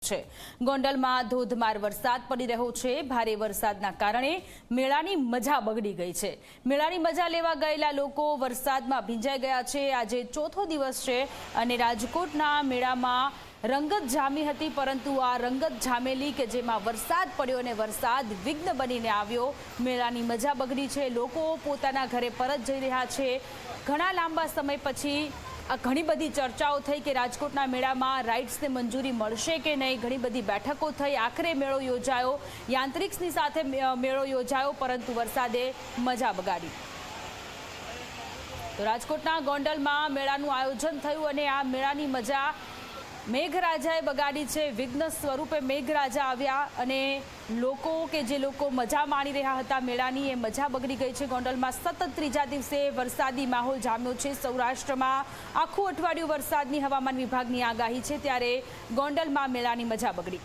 છે। ગોંડલમાં ધોધમાર વરસાદ પડી રહ્યો છે। ભારે વરસાદના કારણે મેળાની મજા બગડી ગઈ છે। મેળાની મજા લેવા ગયેલા લોકો વરસાદમાં ભીંજાઈ ગયા છે। આજે ચોથો દિવસ છે અને રાજકોટના મેળામાં રંગત જામી હતી, પરંતુ આ રંગત જામેલી કે જેમાં વરસાદ પડ્યો અને વરસાદ વિઘ્ન બનીને આવ્યો, મેળાની મજા બગડી છે। લોકો પોતાના ઘરે પરત જઈ રહ્યા છે। ઘણા લાંબા સમય પછી ઘણી બધી ચર્ચાઓ થઈ કે રાજકોટના મેળામાં રાઇડ્સને મંજૂરી મળશે કે નહીં। ઘણી બધી બેઠકો થઈ, આખરે મેળો યોજાયો, યાંત્રિક્સની સાથે મેળો યોજાયો, પરંતુ વરસાદે મજા બગાડી। તો રાજકોટના ગોંડલમાં મેળાનું આયોજન થયું અને આ મેળાની મજા મેઘરાજાએ બગાડી છે। વિઘ્ન સ્વરૂપે મેઘરાજા આવ્યા અને લોકો કે જે લોકો મજા માણી રહ્યા હતા મેળાની, એ મજા બગડી ગઈ છે। ગોંડલમાં સતત ત્રીજા દિવસે વરસાદી માહોલ જામ્યો છે। સૌરાષ્ટ્રમાં આખું અઠવાડિયું વરસાદની હવામાન વિભાગની આગાહી છે, ત્યારે ગોંડલમાં મેળાની મજા બગડી।